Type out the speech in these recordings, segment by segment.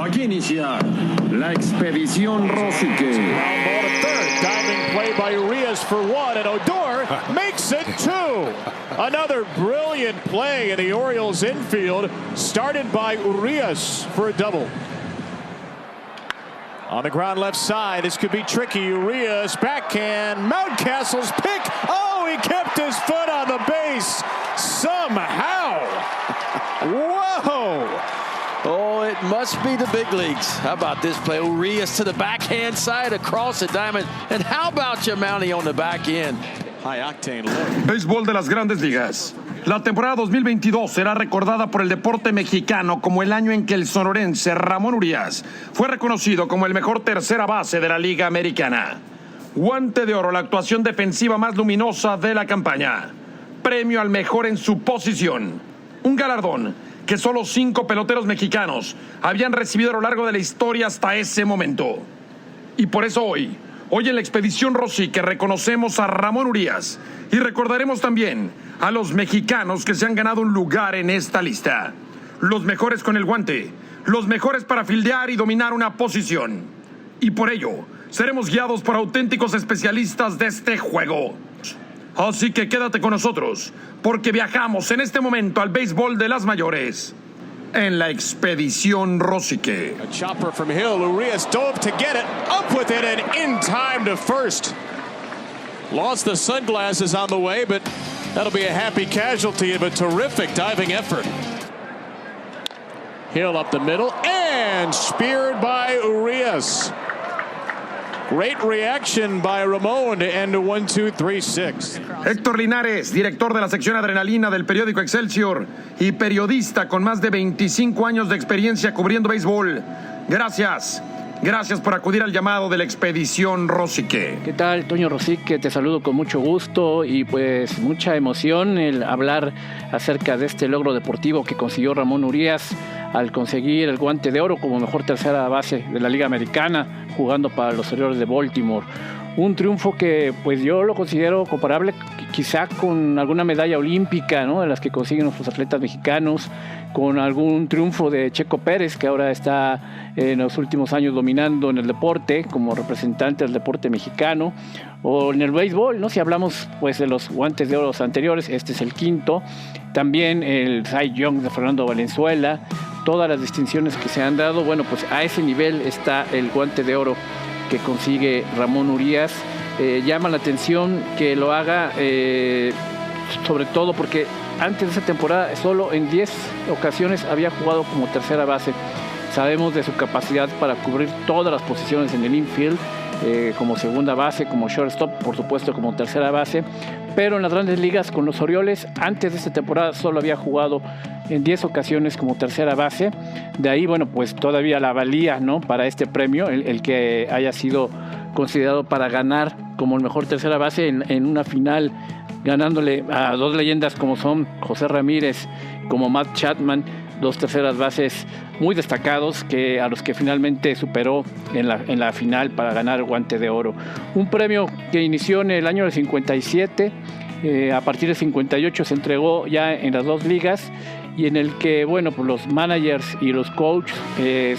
Aquí inicia la expedición Rosique. Diving play by Urias for one, and Odor makes it two. Another brilliant play in the Orioles infield, started by Urias for a double. On the ground left side, this could be tricky. Urias backhand, Mountcastle's pick. Oh, he kept his foot on the base somehow. Whoa! Oh, it must be the big leagues. How about this play? Urias to the backhand side across the diamond. And how about your Mountie on the back end? High octane look. Béisbol de las Grandes Ligas. La temporada 2022 será recordada por el deporte mexicano como el año en que el sonorense Ramón Urias fue reconocido como el mejor tercera base de la Liga Americana. Guante de Oro, la actuación defensiva más luminosa de la campaña. Premio al mejor en su posición. Un galardón que solo 5 peloteros mexicanos habían recibido a lo largo de la historia hasta ese momento. Y por eso hoy en la expedición Rosique reconocemos a Ramón Urias y recordaremos también a los mexicanos que se han ganado un lugar en esta lista. Los mejores con el guante, los mejores para fildear y dominar una posición. Y por ello, seremos guiados por auténticos especialistas de este juego. Así que quédate con nosotros, porque viajamos en este momento al béisbol de las mayores en la expedición Rosique. A chopper from Hill. Urias dove to get it, up with it, and in time to first. Lost the sunglasses on the way, but that'll be a happy casualty of a terrific diving effort. Hill up the middle and speared by Urias. Great reaction by Ramón to end 1-2-3-6. Héctor Linares, director de la sección Adrenalina del periódico Excelsior y periodista con más de 25 años de experiencia cubriendo béisbol. Gracias por acudir al llamado de la expedición Rosique. ¿Qué tal, Toño Rosique? Te saludo con mucho gusto y pues mucha emoción el hablar acerca de este logro deportivo que consiguió Ramón Urias al conseguir el guante de oro como mejor tercera base de la Liga Americana, jugando para los Orioles de Baltimore. Un triunfo que pues yo lo considero comparable quizá con alguna medalla olímpica, ¿no?, de las que consiguen nuestros atletas mexicanos, con algún triunfo de Checo Pérez, que ahora está en los últimos años dominando en el deporte como representante del deporte mexicano, o en el béisbol, ¿no? Si hablamos pues de los guantes de oro anteriores, este es el quinto. También el Cy Young de Fernando Valenzuela, todas las distinciones que se han dado, bueno, pues a ese nivel está el guante de oro que consigue Ramón Urias. Llama la atención que lo haga, sobre todo porque antes de esa temporada solo en 10 ocasiones había jugado como tercera base. Sabemos de su capacidad para cubrir todas las posiciones en el infield, como segunda base, como shortstop, por supuesto como tercera base, pero en las Grandes Ligas con los Orioles antes de esta temporada solo había jugado en 10 ocasiones como tercera base. De ahí, bueno, pues todavía la valía, ¿no?, para este premio, el que haya sido considerado para ganar como el mejor tercera base en una final, ganándole a dos leyendas como son José Ramírez, como Matt Chapman, dos terceras bases muy destacados a los que finalmente superó en la final para ganar el guante de oro. Un premio que inició en el año del 57, a partir del 58 se entregó ya en las dos ligas, y en el que, bueno, pues los managers y los coaches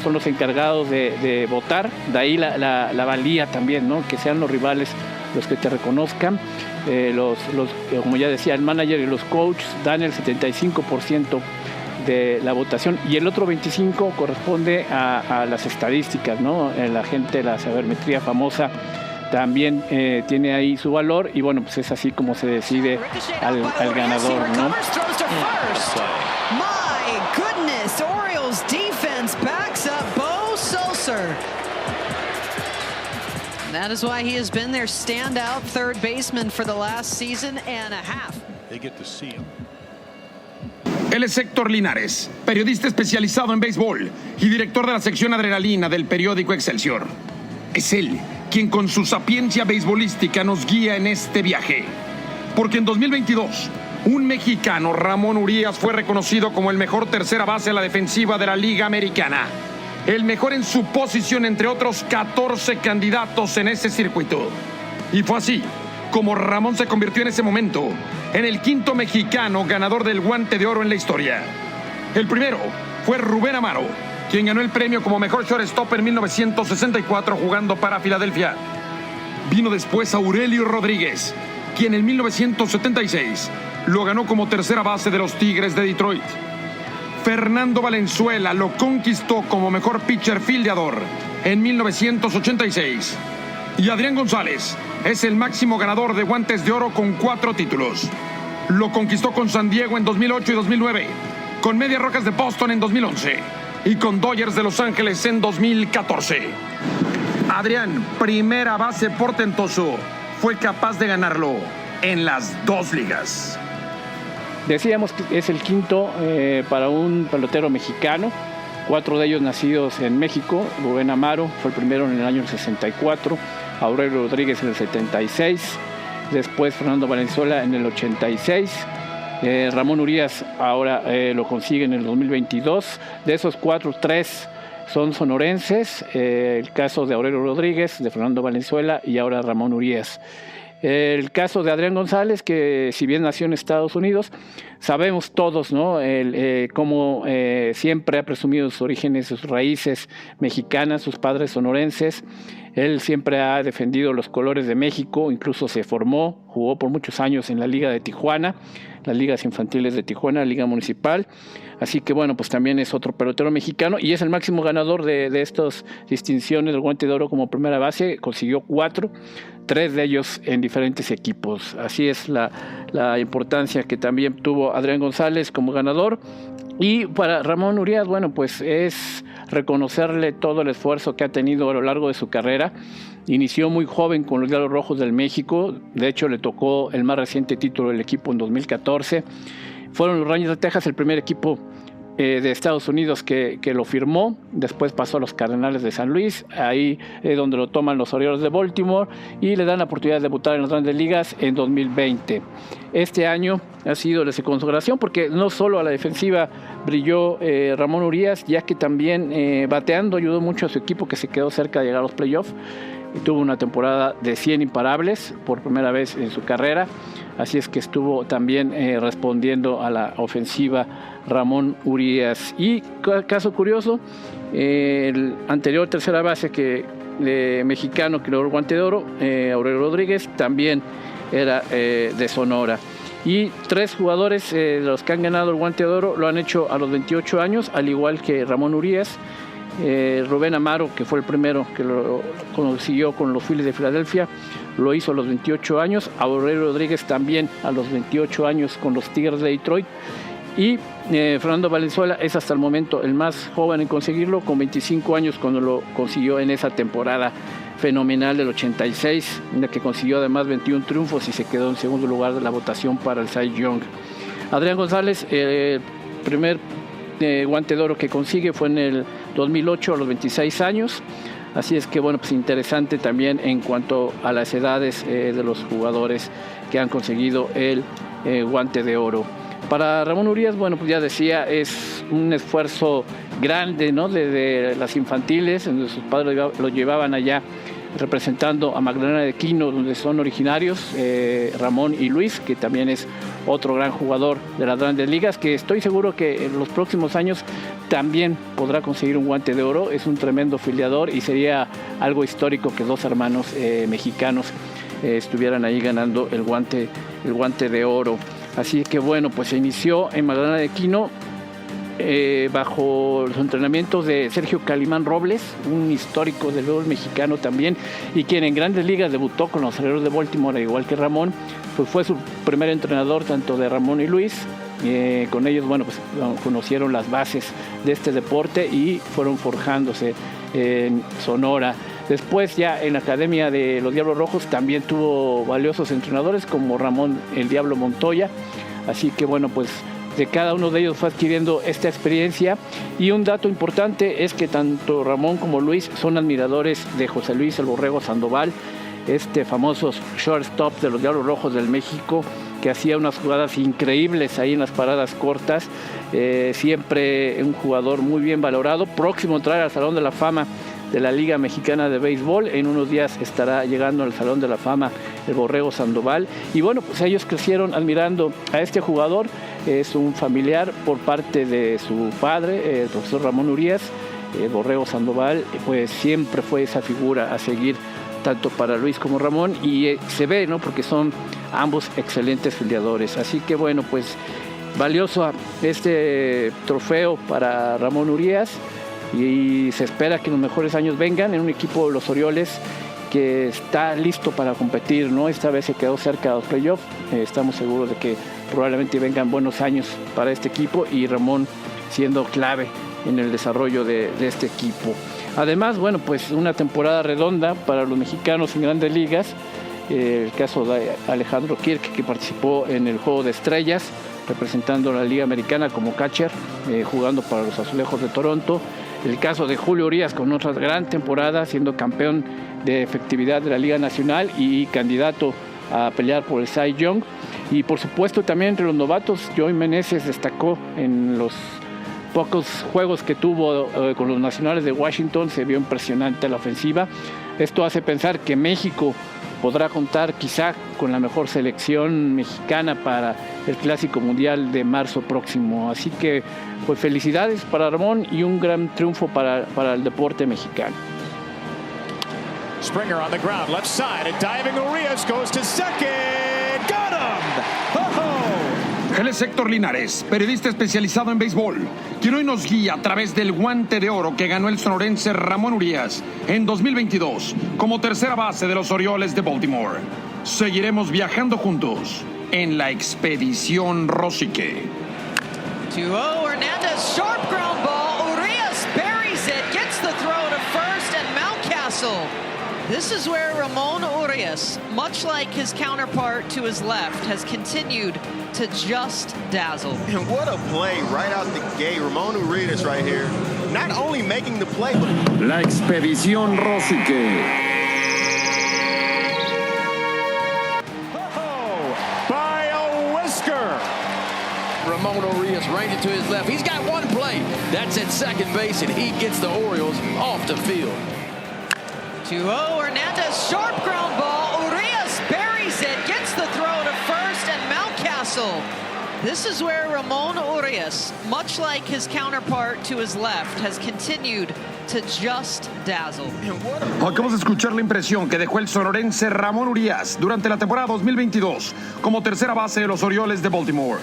son los encargados de votar. De ahí la valía también, ¿no?, que sean los rivales los que te reconozcan. Como ya decía, el manager y los coaches dan el 75% de la votación, y el otro 25% corresponde a las estadísticas, ¿no? La gente, la sabermetría famosa también tiene ahí su valor, y bueno, pues es así como se decide al ganador, ¿no? My goodness, Orioles defense backs up Bo Sulser. That is why he has been their standout third baseman for the last season and a half. They get to see him. Él es Héctor Linares, periodista especializado en béisbol y director de la sección Adrenalina del periódico Excelsior. Es él quien con su sapiencia beisbolística nos guía en este viaje. Porque en 2022, un mexicano, Ramón Urias, fue reconocido como el mejor tercera base a la defensiva de la Liga Americana. El mejor en su posición entre otros 14 candidatos en ese circuito. Y fue así como Ramón se convirtió en ese momento en el quinto mexicano ganador del guante de oro en la historia. El primero fue Rubén Amaro, quien ganó el premio como mejor shortstop en 1964 jugando para Filadelfia. Vino después Aurelio Rodríguez, quien en 1976 lo ganó como tercera base de los Tigres de Detroit. Fernando Valenzuela lo conquistó como mejor pitcher fildeador en 1986. Y Adrián González es el máximo ganador de Guantes de Oro con 4 títulos. Lo conquistó con San Diego en 2008 y 2009, con Medias Rojas de Boston en 2011 y con Dodgers de Los Ángeles en 2014. Adrián, primera base portentoso, fue capaz de ganarlo en las 2 ligas. Decíamos que es el quinto para un pelotero mexicano, 4 de ellos nacidos en México. Rubén Amaro fue el primero en el año 64, Aurelio Rodríguez en el 76, después Fernando Valenzuela en el 86, Ramón Urias ahora lo consigue en el 2022. De esos 4, 3 son sonorenses, el caso de Aurelio Rodríguez, de Fernando Valenzuela y ahora Ramón Urias. El caso de Adrián González, que si bien nació en Estados Unidos, sabemos todos, ¿no? Cómo siempre ha presumido sus orígenes, sus raíces mexicanas, sus padres sonorenses. Él siempre ha defendido los colores de México, incluso se formó, jugó por muchos años en la Liga de Tijuana, las ligas infantiles de Tijuana, la Liga Municipal. Así que bueno, pues también es otro pelotero mexicano y es el máximo ganador de estas distinciones del Guante de Oro como primera base. Consiguió 4, 3 de ellos en diferentes equipos. Así es la importancia que también tuvo Adrián González como ganador. Y para Ramón Urias, bueno, pues es reconocerle todo el esfuerzo que ha tenido a lo largo de su carrera. Inició muy joven con los Diablos Rojos del México, de hecho le tocó el más reciente título del equipo en 2014. Fueron los Rangers de Texas el primer equipo de Estados Unidos que lo firmó. Después pasó a los Cardenales de San Luis, ahí es donde lo toman los Orioles de Baltimore y le dan la oportunidad de debutar en las Grandes Ligas en 2020. Este año ha sido de su consagración porque no solo a la defensiva brilló Ramón Urias, ya que también bateando ayudó mucho a su equipo, que se quedó cerca de llegar a los playoffs. Y tuvo una temporada de 100 imparables por primera vez en su carrera, así es que estuvo también respondiendo a la ofensiva Ramón Urias. Y caso curioso, el anterior tercera base mexicano que logró el Guante de Oro, Aurelio Rodríguez, también era de Sonora. Y 3 jugadores de los que han ganado el Guante de Oro lo han hecho a los 28 años, al igual que Ramón Urias. Rubén Amaro, que fue el primero que lo consiguió con los Phillies de Filadelfia, lo hizo a los 28 años. Aurelio Rodríguez también a los 28 años con los Tigres de Detroit. Y Fernando Valenzuela es hasta el momento el más joven en conseguirlo, con 25 años cuando lo consiguió en esa temporada fenomenal del 86, en la que consiguió además 21 triunfos y se quedó en segundo lugar de la votación para el Cy Young. Adrián González, primer Guante de Oro que consigue fue en el 2008 a los 26 años. Así es que bueno, pues interesante también en cuanto a las edades de los jugadores que han conseguido el Guante de Oro. Para Ramón Urias, bueno, pues ya decía, es un esfuerzo grande, ¿no? Desde las infantiles, donde sus padres lo llevaban allá representando a Magdalena de Quino, donde son originarios Ramón y Luis, que también es otro gran jugador de las Grandes Ligas, que estoy seguro que en los próximos años también podrá conseguir un Guante de Oro. Es un tremendo filiador y sería algo histórico que 2 hermanos mexicanos estuvieran ahí ganando el guante de Oro. Así que bueno, pues se inició en Magdalena de Quino bajo los entrenamientos de Sergio Calimán Robles, un histórico del béisbol mexicano también, y quien en Grandes Ligas debutó con los Orioles de Baltimore, igual que Ramón. Pues fue su primer entrenador tanto de Ramón y Luis. Con ellos, bueno, pues conocieron las bases de este deporte y fueron forjándose en Sonora. Después ya en la Academia de los Diablos Rojos también tuvo valiosos entrenadores como Ramón el Diablo Montoya. Así que bueno, pues de cada uno de ellos fue adquiriendo esta experiencia. Y un dato importante es que tanto Ramón como Luis son admiradores de José Luis el Borrego Sandoval, este famoso shortstop de los Diablos Rojos del México, que hacía unas jugadas increíbles ahí en las paradas cortas. Siempre un jugador muy bien valorado, próximo a entrar al Salón de la Fama de la Liga Mexicana de Béisbol. En unos días estará llegando al Salón de la Fama el Borrego Sandoval. Y bueno, pues ellos crecieron admirando a este jugador. Es un familiar por parte de su padre, el profesor Ramón Urias, Borrego Sandoval, pues siempre fue esa figura a seguir tanto para Luis como Ramón, y se ve, ¿no? Porque son ambos excelentes filiadores. Así que bueno, pues valioso este trofeo para Ramón Urias, y se espera que los mejores años vengan en un equipo de los Orioles que está listo para competir, ¿no? Esta vez se quedó cerca de los playoffs. Estamos seguros de que probablemente vengan buenos años para este equipo, y Ramón siendo clave en el desarrollo de este equipo. Además, bueno, pues una temporada redonda para los mexicanos en Grandes Ligas. El caso de Alejandro Kirk, que participó en el Juego de Estrellas, representando a la Liga Americana como catcher, jugando para los Azulejos de Toronto. El caso de Julio Urias, con otra gran temporada, siendo campeón de efectividad de la Liga Nacional y candidato a pelear por el Cy Young. Y por supuesto también entre los novatos, Joey Meneses destacó en los pocos juegos que tuvo con los Nacionales de Washington. Se vio impresionante la ofensiva. Esto hace pensar que México podrá contar quizá con la mejor selección mexicana para el Clásico Mundial de marzo próximo. Así que pues felicidades para Ramón y un gran triunfo para el deporte mexicano. Springer on the ground, left side, and diving Urias goes to second. Got him! Él es Héctor Linares, periodista especializado en béisbol, quien hoy nos guía a través del guante de oro que ganó el sonorense Ramón Urias en 2022 como tercera base de los Orioles de Baltimore. Seguiremos viajando juntos en la expedición Rosique. 2-0, Hernandez, sharp ground ball. Urias buries it, gets the throw to first, and Mountcastle. This is where Ramon Urias, much like his counterpart to his left, has continued to just dazzle. And what a play right out the gate. Ramon Urias right here, not only making the play, but... La expedición Rosique. By a whisker. Ramon Urias ranging to his left. He's got one play. That's at second base, and he gets the Orioles off the field. 2-0, Hernandez, sharp ground ball. Urias buries it, gets the throw to first, and Mountcastle. This is where Ramon Urias, much like his counterpart to his left, has continued to just dazzle. Acabamos de escuchar la impresión que dejó el sonorense Ramón Urias durante la temporada 2022 como tercera base de los Orioles de Baltimore.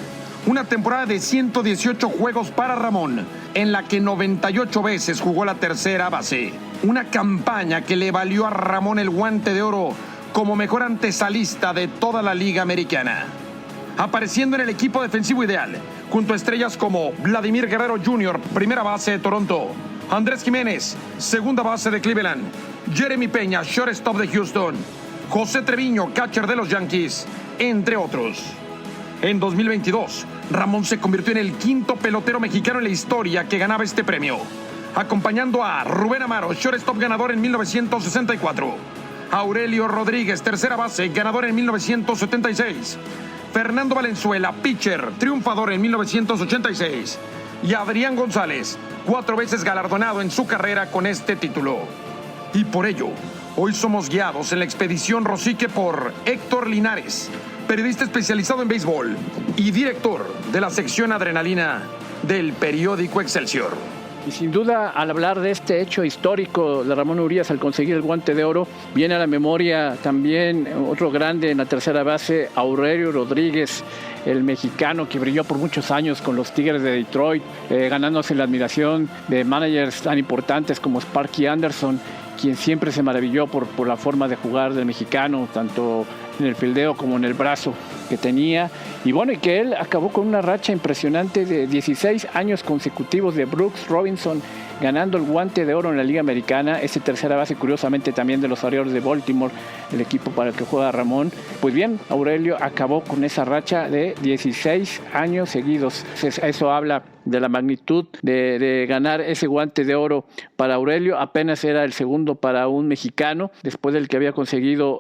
Una temporada de 118 juegos para Ramón, en la que 98 veces jugó la tercera base. Una campaña que le valió a Ramón el guante de oro como mejor antesalista de toda la Liga Americana. Apareciendo en el equipo defensivo ideal, junto a estrellas como Vladimir Guerrero Jr., primera base de Toronto, Andrés Jiménez, segunda base de Cleveland, Jeremy Peña, shortstop de Houston, José Treviño, catcher de los Yankees, entre otros. En 2022, Ramón se convirtió en el quinto pelotero mexicano en la historia que ganaba este premio, acompañando a Rubén Amaro, shortstop ganador en 1964, Aurelio Rodríguez, tercera base, ganador en 1976, Fernando Valenzuela, pitcher, triunfador en 1986, y Adrián González, 4 veces galardonado en su carrera con este título. Y por ello, hoy somos guiados en la expedición Rosique por Héctor Linares, periodista especializado en béisbol y director de la sección Adrenalina del periódico Excelsior. Y sin duda, al hablar de este hecho histórico de Ramón Urias al conseguir el guante de oro, viene a la memoria también otro grande en la tercera base, Aurelio Rodríguez, el mexicano que brilló por muchos años con los Tigres de Detroit, ganándose la admiración de managers tan importantes como Sparky Anderson, quien siempre se maravilló por la forma de jugar del mexicano, tanto en el fildeo como en el brazo que tenía. Y bueno, y que él acabó con una racha impresionante de 16 años consecutivos de Brooks Robinson ganando el guante de oro en la Liga Americana. Ese tercera base, curiosamente, también de los Orioles de Baltimore, el equipo para el que juega Ramón. Pues bien, Aurelio acabó con esa racha de 16 años seguidos. Eso habla de la magnitud de ganar ese guante de oro para Aurelio. Apenas era el segundo para un mexicano, después del que había conseguido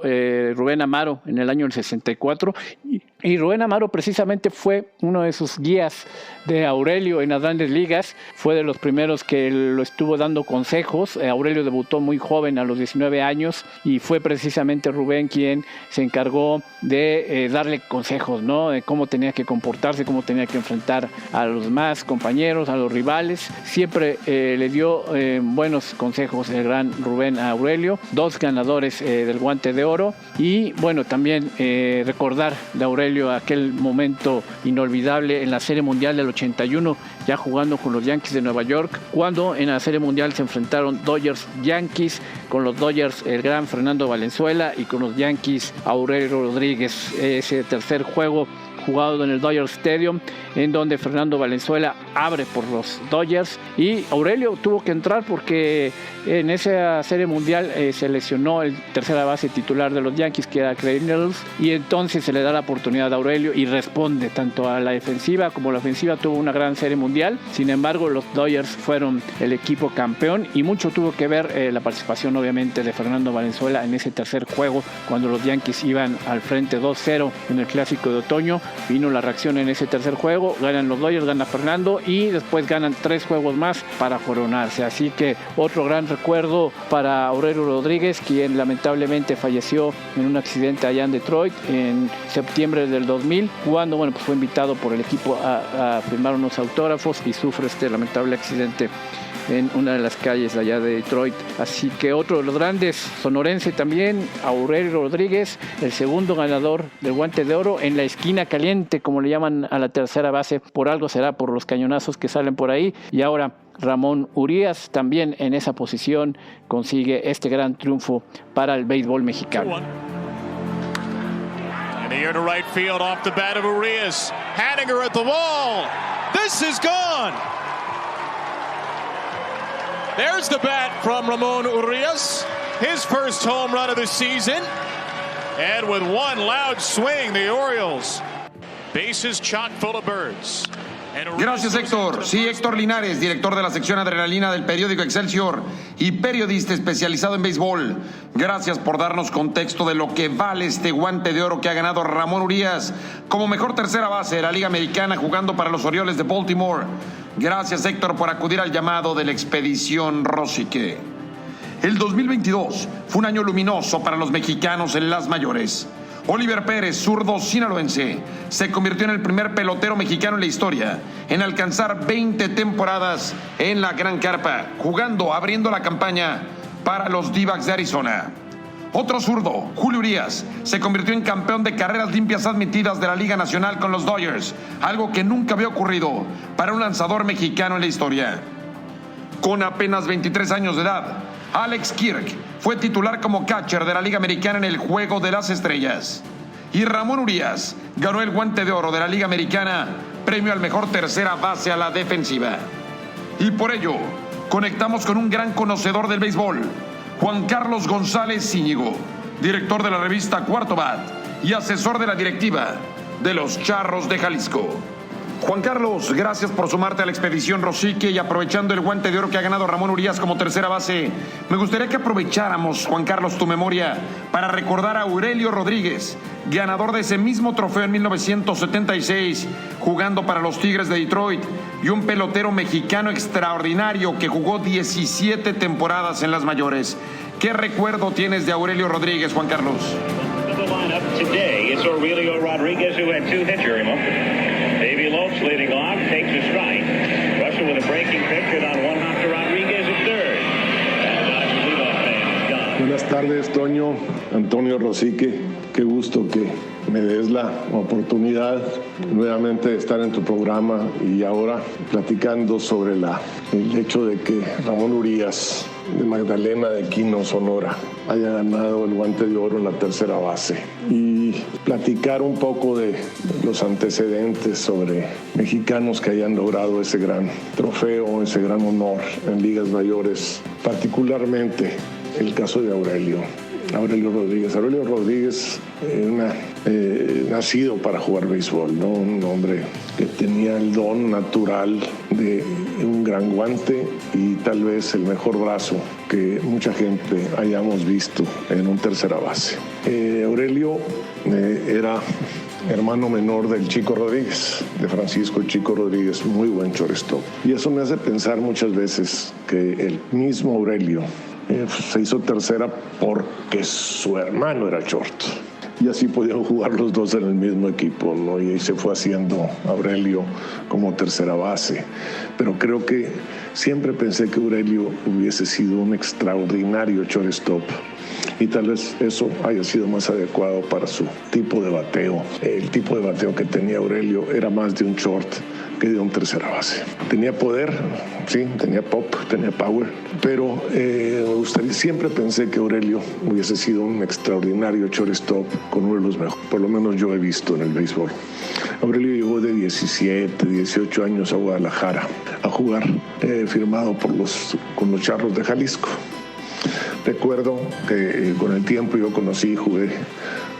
Rubén Amaro en el año del 64. Y Rubén Amaro precisamente fue uno de sus guías de Aurelio en las Grandes Ligas. Fue de los primeros que lo estuvo dando consejos. Aurelio debutó muy joven, a los 19 años, y fue precisamente Rubén quien se encargó de darle consejos, ¿no? De cómo tenía que comportarse, cómo tenía que enfrentar a los más compañeros, a los rivales. Siempre le dio buenos consejos el gran Rubén a Aurelio, 2 ganadores del Guante de Oro. Y bueno, también recordar de Aurelio aquel momento inolvidable en la Serie Mundial del 81, ya jugando con los Yankees de Nueva York, cuando en la Serie Mundial se enfrentaron Dodgers-Yankees, con los Dodgers el gran Fernando Valenzuela y con los Yankees Aurelio Rodríguez. Ese tercer juego jugado en el Dodger Stadium, en donde Fernando Valenzuela abre por los Dodgers y Aurelio tuvo que entrar porque en esa Serie Mundial se lesionó el tercera base titular de los Yankees, que era Craig Needles, y entonces se le da la oportunidad a Aurelio y responde tanto a la defensiva como a la ofensiva. Tuvo una gran Serie Mundial. Sin embargo, los Dodgers fueron el equipo campeón y mucho tuvo que ver la participación obviamente de Fernando Valenzuela en ese tercer juego, cuando los Yankees iban al frente 2-0 en el Clásico de Otoño. Vino la reacción en ese tercer juego, ganan los Dodgers, gana Fernando y después ganan 3 juegos más para coronarse. Así que otro gran recuerdo para Aurelio Rodríguez, quien lamentablemente falleció en un accidente allá en Detroit en septiembre del 2000, cuando pues fue invitado por el equipo a firmar unos autógrafos y sufre este lamentable accidente en una de las calles de allá de Detroit. Así que otro de los grandes, sonorense también, Aurelio Rodríguez, el segundo ganador del Guante de Oro en la esquina caliente, como le llaman a la tercera base. Por algo será, por los cañonazos que salen por ahí. Y ahora Ramón Urias también en esa posición consigue este gran triunfo para el béisbol mexicano. And here to right field off the bat of Urias. Haniger at the wall. This is gone. There's the bat from Ramon Urias, his first home run of the season. And with one loud swing, the Orioles, bases chock full of birds. Gracias, Héctor. Sí, Héctor Linares, director de la sección Adrenalina del periódico Excelsior y periodista especializado en béisbol. Gracias por darnos contexto de lo que vale este Guante de Oro que ha ganado Ramón Urias como mejor tercera base de la Liga Americana jugando para los Orioles de Baltimore. Gracias, Héctor, por acudir al llamado de la expedición Rosique. El 2022 fue un año luminoso para los mexicanos en las mayores. Oliver Pérez, zurdo sinaloense, se convirtió en el primer pelotero mexicano en la historia en alcanzar 20 temporadas en la Gran Carpa, abriendo la campaña para los D-backs de Arizona. Otro zurdo, Julio Urias, se convirtió en campeón de carreras limpias admitidas de la Liga Nacional con los Dodgers, algo que nunca había ocurrido para un lanzador mexicano en la historia. Con apenas 23 años de edad, Alex Kirk fue titular como catcher de la Liga Americana en el Juego de las Estrellas. Y Ramón Urias ganó el Guante de Oro de la Liga Americana, premio al mejor tercera base a la defensiva. Y por ello, conectamos con un gran conocedor del béisbol, Juan Carlos González Íñigo, director de la revista Cuarto Bat y asesor de la directiva de los Charros de Jalisco. Juan Carlos, gracias por sumarte a la expedición Rosique y aprovechando el Guante de Oro que ha ganado Ramón Urias como tercera base, me gustaría que aprovecháramos, Juan Carlos, tu memoria para recordar a Aurelio Rodríguez, ganador de ese mismo trofeo en 1976, jugando para los Tigres de Detroit, y un pelotero mexicano extraordinario que jugó 17 temporadas en las mayores. ¿Qué recuerdo tienes de Aurelio Rodríguez, Juan Carlos? Davey Lopes leading off, takes a strike. Russell with a breaking pitch and on one hop to Rodriguez at third. And leadoff man is gone. Buenas tardes, Toño, Antonio Rosique. Qué gusto que me des la oportunidad nuevamente de estar en tu programa y ahora platicando sobre el hecho de que Ramón Urias de Magdalena de Quino, Sonora, haya ganado el Guante de Oro en la tercera base y platicar un poco de los antecedentes sobre mexicanos que hayan logrado ese gran trofeo, ese gran honor en ligas mayores, particularmente el caso de Aurelio Rodríguez. Aurelio Rodríguez, nacido para jugar béisbol, ¿no? Un hombre que tenía el don natural de un gran guante y tal vez el mejor brazo que mucha gente hayamos visto en un tercera base. Aurelio era hermano menor del Chico Rodríguez, de Francisco Chico Rodríguez, muy buen shortstop. Y eso me hace pensar muchas veces que el mismo Aurelio se hizo tercera porque su hermano era short. y así podían jugar los dos en el mismo equipo, ¿no? Y ahí se fue haciendo Aurelio como tercera base. Pero creo que siempre pensé que Aurelio hubiese sido un extraordinario shortstop, y tal vez eso haya sido más adecuado para su tipo de bateo. El tipo de bateo que tenía Aurelio era más de un short que de un tercera base. Tenía poder, sí, tenía pop, tenía power, pero me gustaría, siempre pensé que Aurelio hubiese sido un extraordinario shortstop con uno de los mejores, por lo menos yo he visto en el béisbol. Aurelio llegó de 17, 18 años a Guadalajara a jugar, firmado con los Charros de Jalisco. Recuerdo que con el tiempo yo conocí y jugué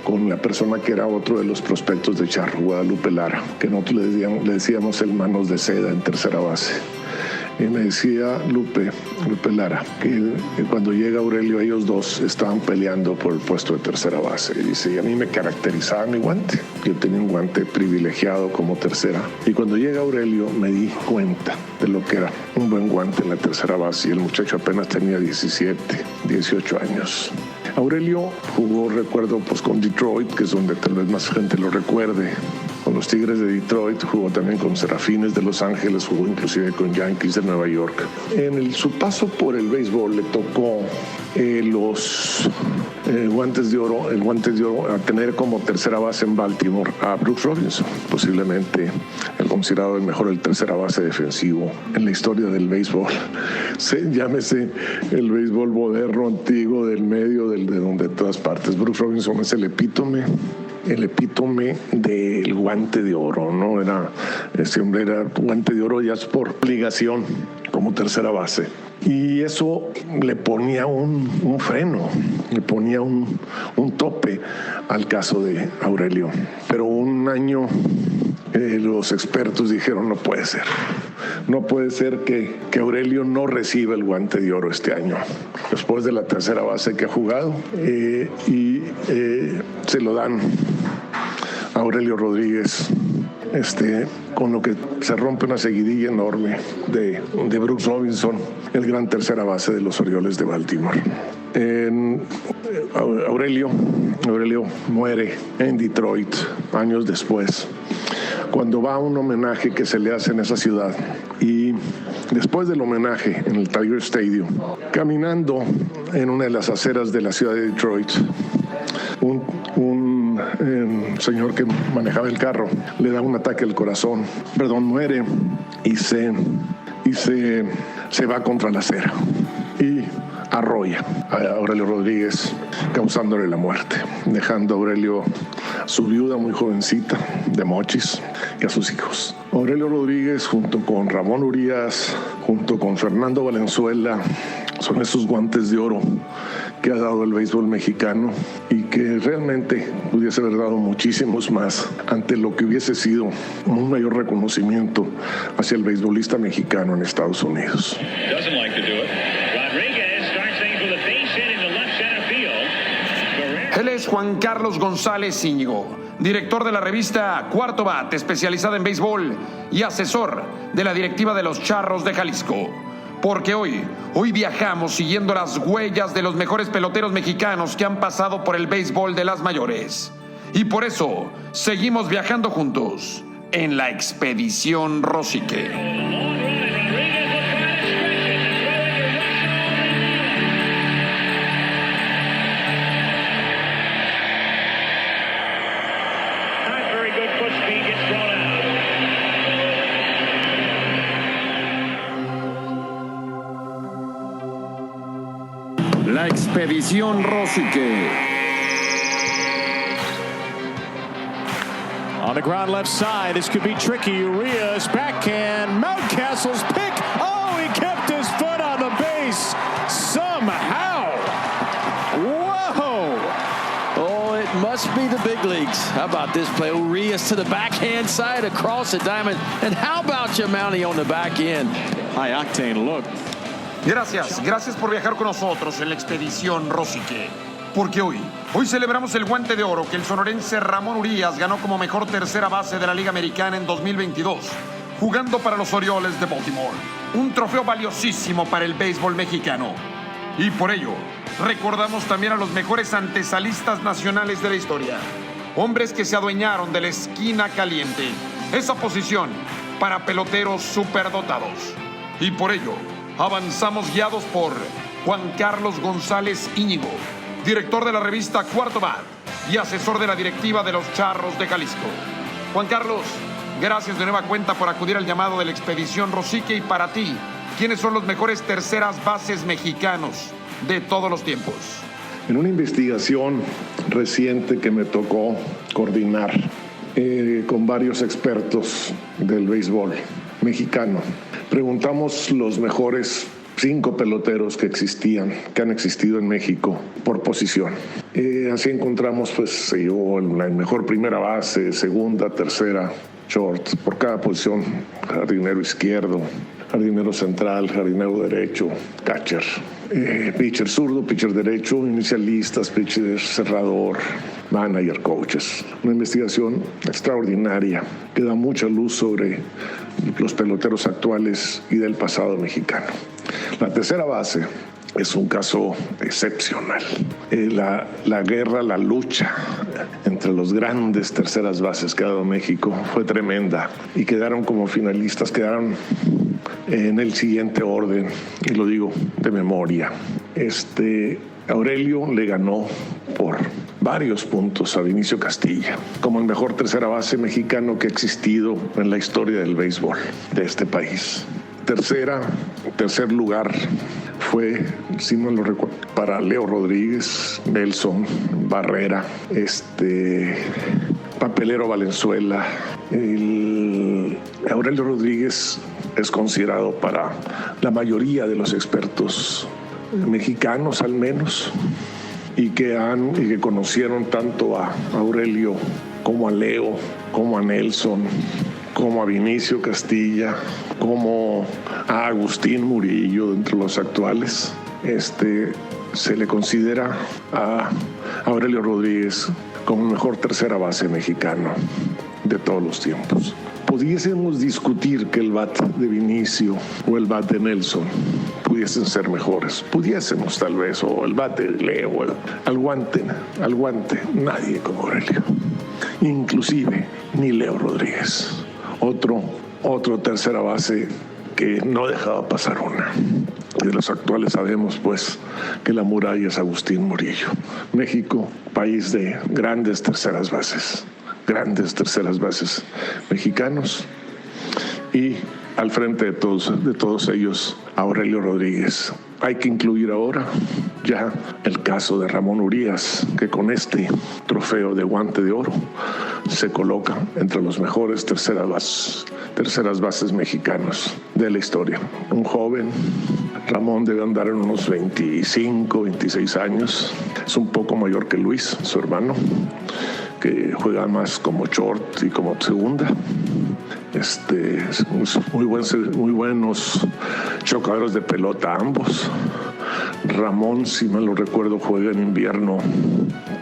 con la persona que era otro de los prospectos de Charro, Guadalupe Lara, que nosotros le decíamos el manos de seda en tercera base. Y me decía Lupe Lara, que cuando llega Aurelio ellos dos estaban peleando por el puesto de tercera base. Y dice, y a mí me caracterizaba mi guante. Yo tenía un guante privilegiado como tercera. Y cuando llega Aurelio me di cuenta de lo que era un buen guante en la tercera base. Y el muchacho apenas tenía 17, 18 años. Aurelio jugó, recuerdo, pues con Detroit, que es donde tal vez más gente lo recuerde. Con los Tigres de Detroit, jugó también con Serafines de Los Ángeles, jugó inclusive con Yankees de Nueva York. Su paso por el béisbol le tocó los guantes de oro, el guante de oro a tener como tercera base en Baltimore a Brooks Robinson, posiblemente el considerado el mejor el tercera base defensivo en la historia del béisbol. Llámese el béisbol moderno, antiguo, del medio, de todas partes. Brooks Robinson es el epítome del guante de oro, ¿no? Ese hombre era guante de oro ya por obligación como tercera base. Y eso le ponía un freno, le ponía un tope al caso de Aurelio. Pero un año los expertos dijeron, no puede ser que Aurelio no reciba el guante de oro este año, después de la tercera base que ha jugado, y se lo dan a Aurelio Rodríguez, con lo que se rompe una seguidilla enorme de Brooks Robinson, el gran tercera base de los Orioles de Baltimore. Aurelio muere en Detroit años después, cuando va a un homenaje que se le hace en esa ciudad. Y después del homenaje en el Tiger Stadium, caminando en una de las aceras de la ciudad de Detroit, un señor que manejaba el carro le da un ataque al corazón, muere y se va contra la acera y arrolla a Aurelio Rodríguez, causándole la muerte, dejando a Aurelio, su viuda muy jovencita, de Mochis, y a sus hijos. Aurelio Rodríguez, junto con Ramón Urias, junto con Fernando Valenzuela, son esos guantes de oro que ha dado el béisbol mexicano y que realmente pudiese haber dado muchísimos más ante lo que hubiese sido un mayor reconocimiento hacia el beisbolista mexicano en Estados Unidos. Él es Juan Carlos González Íñigo, director de la revista Cuarto Bat, especializada en béisbol y asesor de la directiva de los Charros de Jalisco. Porque hoy viajamos siguiendo las huellas de los mejores peloteros mexicanos que han pasado por el béisbol de las mayores. Y por eso seguimos viajando juntos en la Expedición Rosique. La Expedición Rosique. On the ground left side, this could be tricky. Urias backhand, Mountcastle's pick. Oh, he kept his foot on the base somehow. Whoa! Oh, it must be the big leagues. How about this play? Urias to the backhand side across the diamond. And how about your Mountie on the back end? High octane look. Gracias por viajar con nosotros en la Expedición Rosique. Porque hoy celebramos el guante de oro que el sonorense Ramón Urias ganó como mejor tercera base de la Liga Americana en 2022, jugando para los Orioles de Baltimore. Un trofeo valiosísimo para el béisbol mexicano. Y por ello, recordamos también a los mejores antesalistas nacionales de la historia. Hombres que se adueñaron de la esquina caliente, esa posición para peloteros superdotados. Y por ello, avanzamos guiados por Juan Carlos González Íñigo, director de la revista Cuarto Bat y asesor de la directiva de los Charros de Jalisco. Juan Carlos, gracias de nueva cuenta por acudir al llamado de la Expedición Rosique. Y para ti, ¿quiénes son los mejores terceras bases mexicanos de todos los tiempos? En una investigación reciente que me tocó coordinar con varios expertos del béisbol mexicano, preguntamos los mejores 5 peloteros que han existido en México por posición. Así encontramos el mejor primera base, segunda, tercera, short, por cada posición: jardinero izquierdo, jardinero central, jardinero derecho, catcher, pitcher zurdo, pitcher derecho, inicialistas, pitcher cerrador, manager, coaches. Una investigación extraordinaria que da mucha luz sobre los peloteros actuales y del pasado mexicano. La tercera base es un caso excepcional. La guerra, la lucha entre los grandes terceras bases que ha dado México fue tremenda y quedaron como finalistas, quedaron en el siguiente orden, y lo digo de memoria. Aurelio le ganó por varios puntos a Vinicio Castilla como el mejor tercera base mexicano que ha existido en la historia del béisbol de este país. Tercer lugar fue, si no lo recuerdo, para Leo Rodríguez, Nelson, Barrera, Papelero Valenzuela. Aurelio Rodríguez es considerado para la mayoría de los expertos mexicanos, al menos, y que conocieron tanto a Aurelio como a Leo, como a Nelson, como a Vinicio Castilla, como a Agustín Murillo, entre los actuales. Se le considera a Aurelio Rodríguez como el mejor tercera base mexicano de todos los tiempos. Pudiésemos discutir que el bat de Vinicio o el bat de Nelson pudiesen ser mejores. Pudiésemos, tal vez, o el bat de Leo, al guante, nadie como Aurelio. Inclusive ni Leo Rodríguez. Otro tercera base que no dejaba pasar una. De los actuales sabemos, pues, que la muralla es Agustín Murillo. México, país de grandes terceras bases mexicanos, y al frente de todos ellos, Aurelio Rodríguez. Hay que incluir ahora ya el caso de Ramón Urias, que con este trofeo de Guante de Oro se coloca entre los mejores terceras bases mexicanos de la historia. Un joven, Ramón debe andar en unos 25, 26 años. Es un poco mayor que Luis, su hermano, que juega más como short y como segunda. Muy buenos chocadores de pelota ambos. Ramón, si mal lo recuerdo, juega en invierno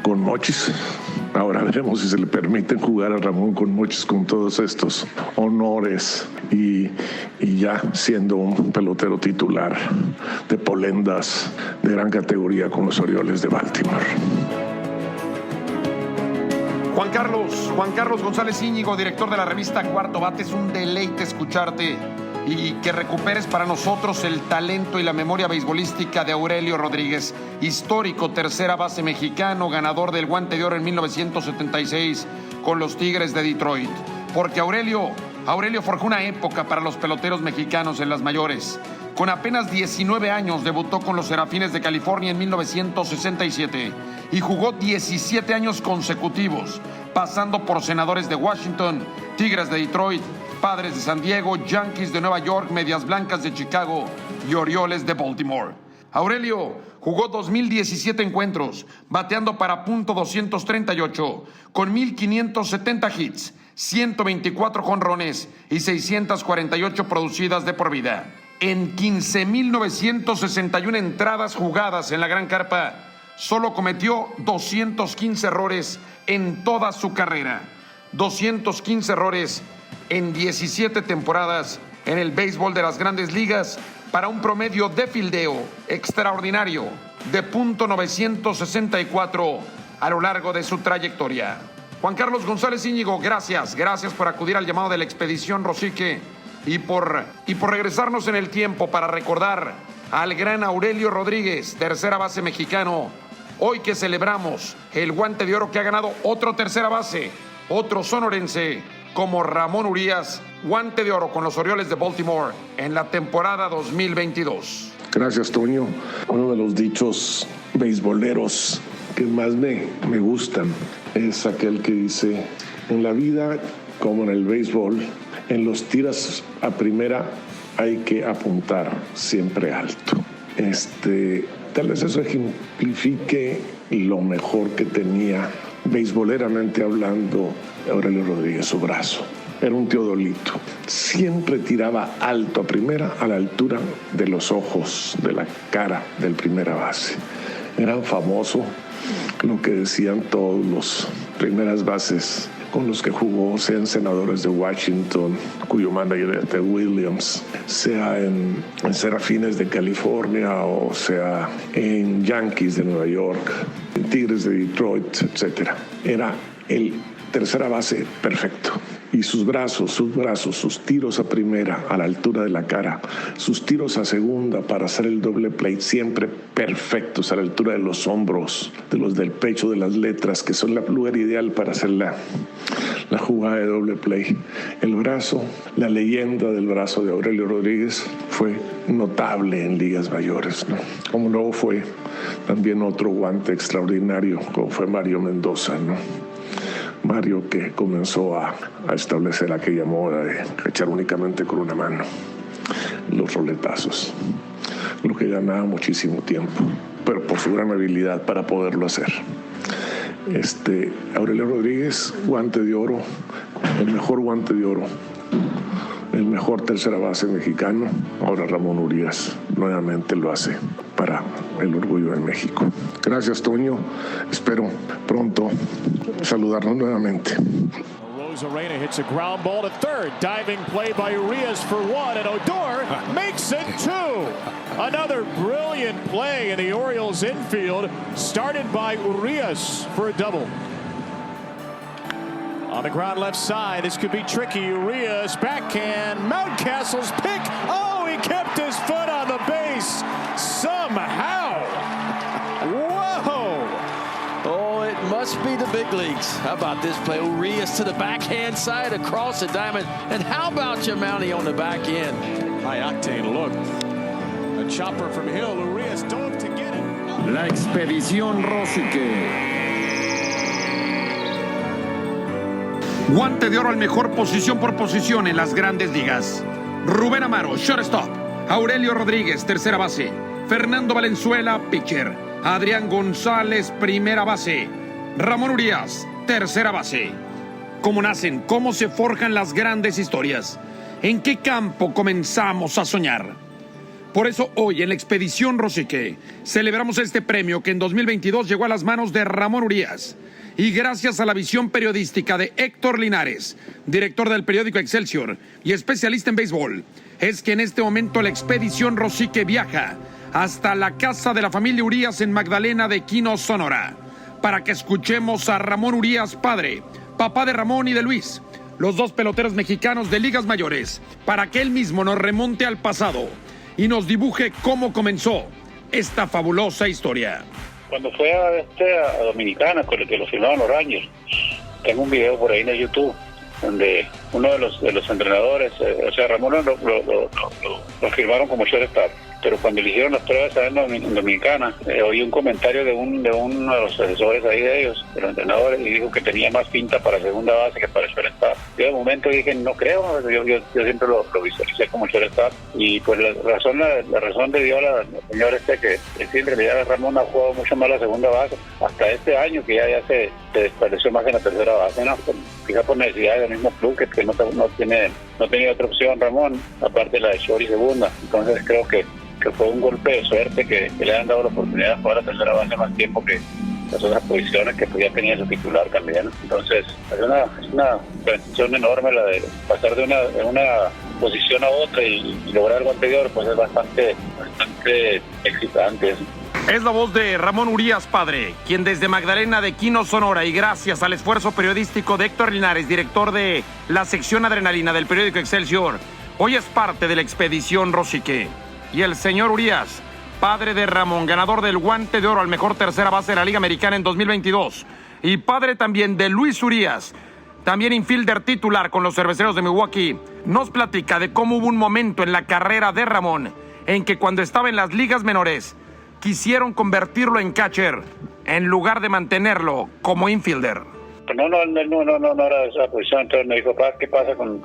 con Mochis. Ahora veremos si se le permiten jugar a Ramón con Mochis, con todos estos honores y ya siendo un pelotero titular de polendas de gran categoría con los Orioles de Baltimore. Juan Carlos González Íñigo, director de la revista Cuarto Bate, es un deleite escucharte y que recuperes para nosotros el talento y la memoria beisbolística de Aurelio Rodríguez, histórico tercera base mexicano, ganador del Guante de Oro en 1976 con los Tigres de Detroit. Porque Aurelio forjó una época para los peloteros mexicanos en las mayores. Con apenas 19 años debutó con los Serafines de California en 1967 y jugó 17 años consecutivos, pasando por Senadores de Washington, Tigres de Detroit, Padres de San Diego, Yankees de Nueva York, Medias Blancas de Chicago y Orioles de Baltimore. Aurelio jugó 2017 encuentros, bateando para .238, con 1,570 hits, 124 jonrones y 648 producidas de por vida. En 15,961 entradas jugadas en la Gran Carpa, solo cometió 215 errores en toda su carrera. 215 errores en 17 temporadas en el béisbol de las Grandes Ligas para un promedio de fildeo extraordinario de .964 a lo largo de su trayectoria. Juan Carlos González Íñigo, gracias por acudir al llamado de la expedición Rosique y por regresarnos en el tiempo para recordar al gran Aurelio Rodríguez, tercera base mexicano. Hoy que celebramos el guante de oro que ha ganado otro tercera base, otro sonorense como Ramón Urias, guante de oro con los Orioles de Baltimore en la temporada 2022. Gracias, Toño. Uno de los dichos beisboleros que más me gustan es aquel que dice: en la vida, como en el béisbol, en los tiras a primera hay que apuntar siempre alto. Tal vez eso ejemplifique lo mejor que tenía, beisboleramente hablando, Aurelio Rodríguez, su brazo. Era un teodolito. Siempre tiraba alto a primera, a la altura de los ojos, de la cara del primera base. Era famoso lo que decían todos los primeras bases con los que jugó, sean senadores de Washington, cuyo manager era Ted Williams, sea en Serafines de California o sea en Yankees de Nueva York, en Tigres de Detroit, etc. Era el tercera base perfecto. Y sus brazos, sus tiros a primera a la altura de la cara, sus tiros a segunda para hacer el doble play siempre perfectos a la altura de los hombros, de los del pecho, de las letras, que son el lugar ideal para hacer la jugada de doble play. El brazo, la leyenda del brazo de Aurelio Rodríguez fue notable en ligas mayores, ¿no? Como luego fue también otro guante extraordinario, como fue Mario Mendoza, ¿no? Mario, que comenzó a establecer aquella moda de echar únicamente con una mano los roletazos, lo que ganaba muchísimo tiempo, pero por su gran habilidad para poderlo hacer. Aurelio Rodríguez, guante de oro, el mejor guante de oro, el mejor tercera base mexicano. Ahora Ramón Urias nuevamente lo hace para el orgullo de México. Gracias, Toño. Espero pronto saludarnos nuevamente. Arozarena hits a ground ball to third. Diving play by Urias for one, and Odor makes it two. Another brilliant play in the Orioles infield, started by Urias for a double. On the ground left side, this could be tricky. Urias backhand, Mountcastle's pick. Oh, he kept his foot on the base somehow. Whoa! Oh, it must be the big leagues. How about this play? Urias to the backhand side across the diamond. And how about your Mountie on the back end? High octane look. A chopper from Hill. Urias dove to get it. La expedición Rosique. Guante de oro al mejor posición por posición en las grandes ligas. Rubén Amaro, shortstop. Aurelio Rodríguez, tercera base. Fernando Valenzuela, pitcher. Adrián González, primera base. Ramón Urias, tercera base. ¿Cómo nacen? ¿Cómo se forjan las grandes historias? ¿En qué campo comenzamos a soñar? Por eso hoy en la expedición Rosique celebramos este premio que en 2022 llegó a las manos de Ramón Urias. Y gracias a la visión periodística de Héctor Linares, director del periódico Excelsior y especialista en béisbol, es que en este momento la expedición Rosique viaja hasta la casa de la familia Urias en Magdalena de Quino, Sonora, para que escuchemos a Ramón Urias padre, papá de Ramón y de Luis, los dos peloteros mexicanos de ligas mayores, para que él mismo nos remonte al pasado y nos dibuje cómo comenzó esta fabulosa historia. Cuando fue a Dominicana, con el que lo firmaban los Rangers, tengo un video por ahí en YouTube donde uno de los entrenadores, Ramón lo firmaron como shortstop, pero cuando le hicieron las pruebas en Dominicana, oí un comentario de uno de los asesores ahí de ellos, de los entrenadores, y dijo que tenía más pinta para segunda base que para shortstop. Yo de momento dije, no creo, yo siempre lo visualicé como shortstop, y pues la razón le dio a la señora que sí, en realidad Ramón ha jugado mucho más la segunda base, hasta este año que ya se despareció más en la tercera base, ¿no? Quizá por necesidad del mismo club, que no tenía otra opción Ramón, aparte de la de short y segunda. Entonces creo que fue un golpe de suerte que le han dado la oportunidad de jugar a la tercera base más tiempo que las otras posiciones que pues ya tenía su titular también. Entonces es una transición enorme la de pasar de una posición a otra y lograr el guante de oro, pues es bastante excitante. Es la voz de Ramón Urías, padre, quien desde Magdalena de Quino, Sonora, y gracias al esfuerzo periodístico de Héctor Linares, director de la sección Adrenalina del periódico Excelsior, hoy es parte de la expedición Rosique. Y el señor Urías, padre de Ramón, ganador del guante de oro al mejor tercera base de la Liga Americana en 2022, y padre también de Luis Urías, también infielder titular con los Cerveceros de Milwaukee, nos platica de cómo hubo un momento en la carrera de Ramón en que cuando estaba en las ligas menores quisieron convertirlo en catcher en lugar de mantenerlo como infielder. No era esa posición. Entonces me dijo, ¿qué pasa con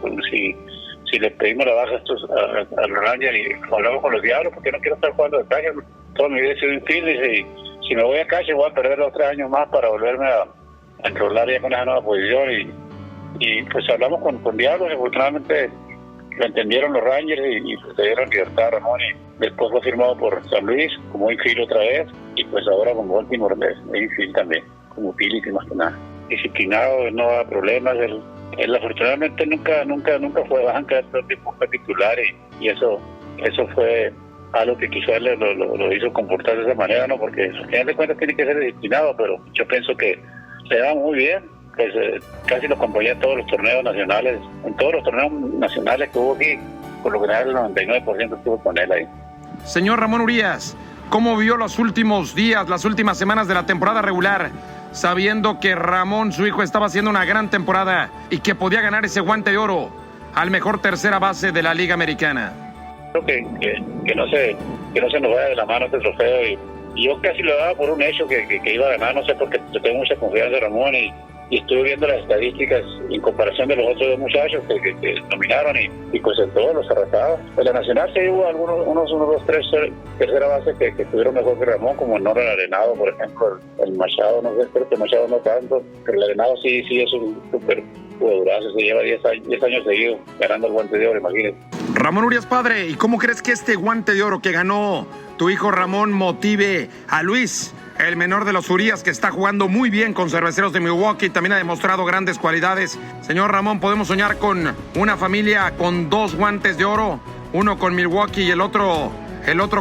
si le pedimos la baja a los Rangers y hablamos con los Diablos? Porque no quiero estar jugando de catcher. Toda mi vida he sido infielder y si me voy a catcher voy a perder los 3 años más para volverme a enrolar ya con esa nueva posición. Y pues hablamos con Diablos y afortunadamente lo entendieron los Rangers y pues le dieron libertad a Ramón, y después fue firmado por San Luis como infield otra vez, y pues ahora con Baltimore es infield también, como utility más que nada. Disciplinado, no da problemas, él afortunadamente nunca fue banca, todo el tiempo fue titular y eso fue algo que quizás lo hizo comportar de esa manera, ¿no? Porque al final de cuentas tiene que ser disciplinado, pero yo pienso que se da muy bien. Pues casi lo acompañé en todos los torneos nacionales, en todos los torneos nacionales que hubo aquí, por lo general el 99% estuvo con él ahí. Señor Ramón Urías, ¿cómo vio los últimos días, las últimas semanas de la temporada regular, sabiendo que Ramón, su hijo, estaba haciendo una gran temporada y que podía ganar ese guante de oro al mejor tercera base de la Liga Americana? Creo que no se nos vaya de la mano este trofeo, y yo casi lo daba por un hecho que iba a ganar, no sé, porque yo tengo mucha confianza en Ramón y estuve viendo las estadísticas en comparación de los otros 2 muchachos que nominaron y pues en todos los arrasados. En la Nacional sí hubo unos 2, 3 tercera base que estuvieron mejor que Ramón, como el Nora Arenado, por ejemplo, el Machado, no sé, creo que Machado no tanto, pero el Arenado sí es un súper jugadorazo, se lleva 10 años seguidos ganando el guante de oro, imagínate. Ramón Urías, padre, ¿y cómo crees que este guante de oro que ganó tu hijo Ramón motive a Luis, el menor de los Urías, que está jugando muy bien con Cerveceros de Milwaukee, también ha demostrado grandes cualidades? Señor Ramón, ¿podemos soñar con una familia con 2 guantes de oro? Uno con Milwaukee y el otro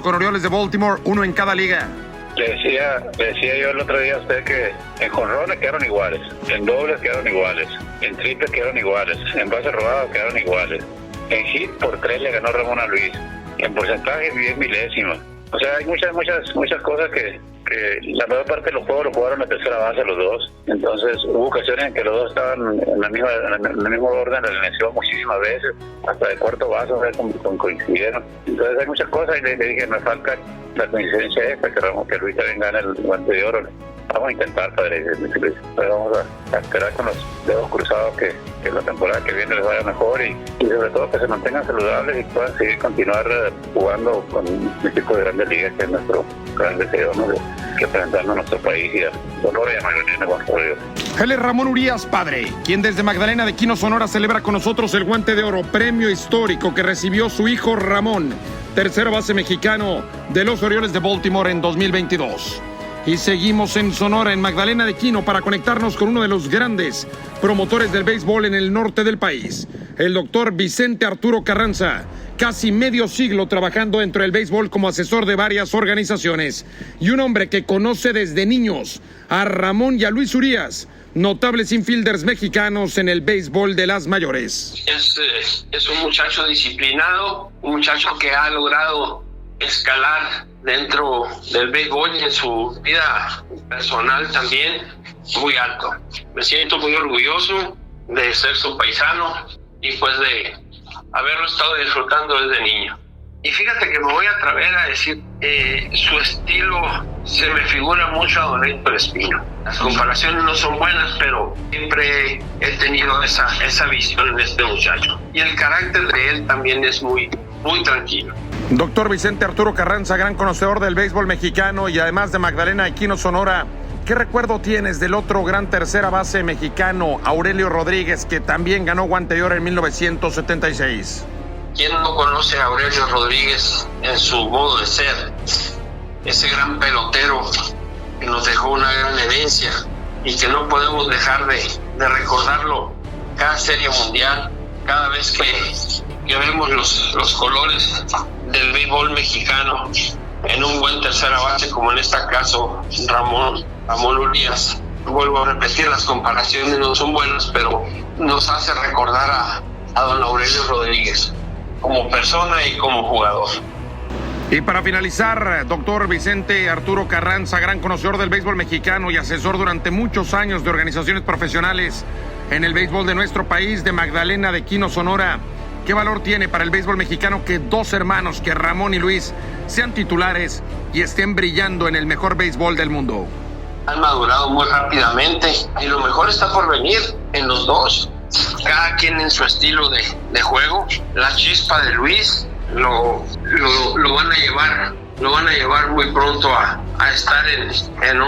con Orioles de Baltimore, uno en cada liga. Le decía yo el otro día a usted que en jonrones quedaron iguales, en dobles quedaron iguales, en triples quedaron iguales, en bases robadas quedaron iguales, en hit por 3 le ganó Ramón a Luis, en porcentaje 10 milésimas. O sea, hay muchas cosas que la mayor parte de los juegos lo jugaron a tercera base los dos. Entonces hubo ocasiones en que los dos estaban en el mismo orden de la alineación muchísimas veces, hasta de cuarto base, o sea, coincidieron. Entonces hay muchas cosas y le dije, me falta la coincidencia esta, que Luis también gane el guante de oro. Vamos a intentar, padre, pero vamos a esperar con los dedos cruzados que la temporada que viene les vaya mejor y sobre todo que se mantengan saludables y puedan continuar jugando con un equipo de grandes ligas, que es nuestro gran deseo, ¿no? Que presentarnos a nuestro país y a Sonora y a Magdalena con Dios. Él es Ramón Urías, padre, quien desde Magdalena de Quino, Sonora, celebra con nosotros el guante de oro, premio histórico que recibió su hijo Ramón, tercera base mexicano de los Orioles de Baltimore en 2022. Y seguimos en Sonora, en Magdalena de Quino, para conectarnos con uno de los grandes promotores del béisbol en el norte del país, el doctor Vicente Arturo Carranza, casi medio siglo trabajando dentro del béisbol como asesor de varias organizaciones, y un hombre que conoce desde niños a Ramón y a Luis Urías, notables infielders mexicanos en el béisbol de las mayores. Es un muchacho disciplinado, un muchacho que ha logrado escalar dentro del béisbol y en su vida personal también muy alto. Me siento muy orgulloso de ser su paisano y pues de haberlo estado disfrutando desde niño. Y fíjate que me voy a atrever a decir, su estilo se me figura mucho a Don Héctor Espino. Las comparaciones no son buenas, pero siempre he tenido esa visión en este muchacho. Y el carácter de él también es muy tranquilo. Doctor Vicente Arturo Carranza, gran conocedor del béisbol mexicano y además de Magdalena de Quino, Sonora, ¿qué recuerdo tienes del otro gran tercera base mexicano, Aurelio Rodríguez, que también ganó guante de oro en 1976? ¿Quién no conoce a Aurelio Rodríguez en su modo de ser? Ese gran pelotero que nos dejó una gran herencia y que no podemos dejar de recordarlo cada serie mundial, cada vez llevemos los colores del béisbol mexicano en un buen tercera base, como en este caso Ramón Urias. Vuelvo a repetir, las comparaciones no son buenas, pero nos hace recordar a don Aurelio Rodríguez como persona y como jugador. Y para finalizar, doctor Vicente Arturo Carranza, gran conocedor del béisbol mexicano y asesor durante muchos años de organizaciones profesionales en el béisbol de nuestro país, de Magdalena de Quino, Sonora. ¿Qué valor tiene para el béisbol mexicano que dos hermanos, que Ramón y Luis, sean titulares y estén brillando en el mejor béisbol del mundo? Han madurado muy rápidamente y lo mejor está por venir en los dos. Cada quien en su estilo de juego. La chispa de Luis lo van a llevar muy pronto a estar en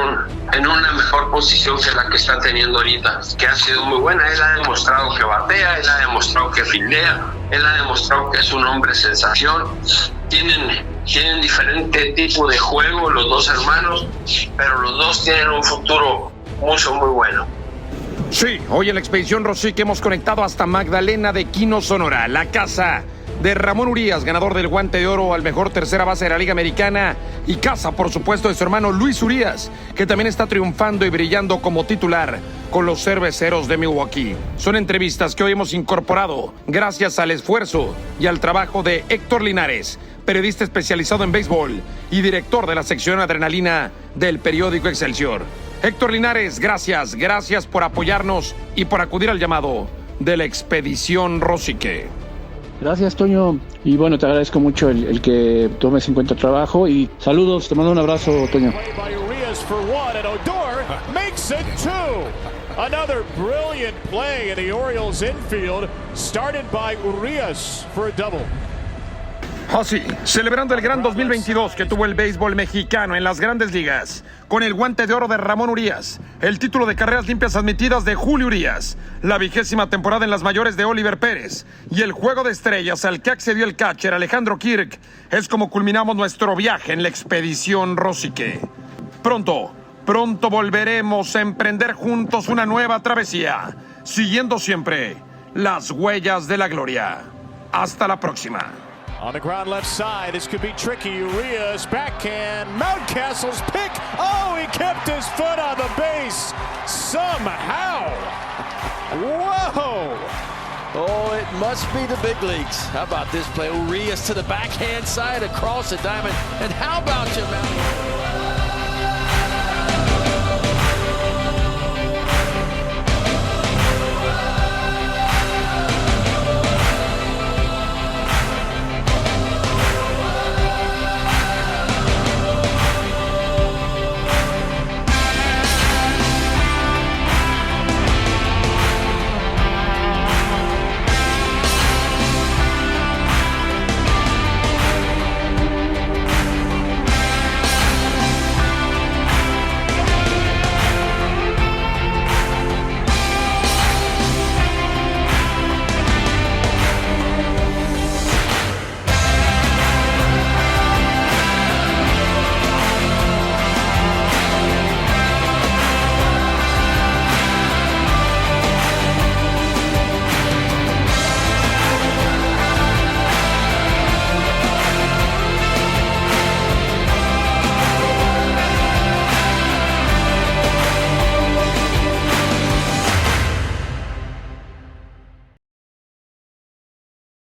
una mejor posición que la que está teniendo ahorita, que ha sido muy buena. Él ha demostrado que batea, él ha demostrado que fildea, él ha demostrado que es un hombre sensación. Tienen diferente tipo de juego los dos hermanos, pero los dos tienen un futuro muy bueno. Sí, hoy en la Expedición Rosique hemos conectado hasta Magdalena de Quino, Sonora, la casa de Ramón Urias, ganador del Guante de Oro al mejor tercera base de la Liga Americana, y casa, por supuesto, de su hermano Luis Urias, que también está triunfando y brillando como titular con los Cerveceros de Milwaukee. Son entrevistas que hoy hemos incorporado gracias al esfuerzo y al trabajo de Héctor Linares, periodista especializado en béisbol y director de la sección Adrenalina del periódico Excelsior. Héctor Linares, gracias por apoyarnos y por acudir al llamado de la Expedición Rosique. Gracias, Toño. Y bueno, te agradezco mucho el que tomes en cuenta el trabajo. Y saludos, te mando un abrazo, Toño. Another brilliant play in the Orioles infield, started by Urias for a double. Así, celebrando el gran 2022 que tuvo el béisbol mexicano en las grandes ligas, con el Guante de Oro de Ramón Urias, el título de carreras limpias admitidas de Julio Urias, la 20ª temporada en las mayores de Oliver Pérez y el juego de estrellas al que accedió el catcher Alejandro Kirk, es como culminamos nuestro viaje en la Expedición Rosique. Pronto volveremos a emprender juntos una nueva travesía, siguiendo siempre las huellas de la gloria. Hasta la próxima. On the ground left side, this could be tricky. Urias backhand, Mountcastle's pick. Oh, he kept his foot on the base somehow. Whoa! Oh, it must be the big leagues. How about this play? Urias to the backhand side across the diamond. And how about you, Mountie?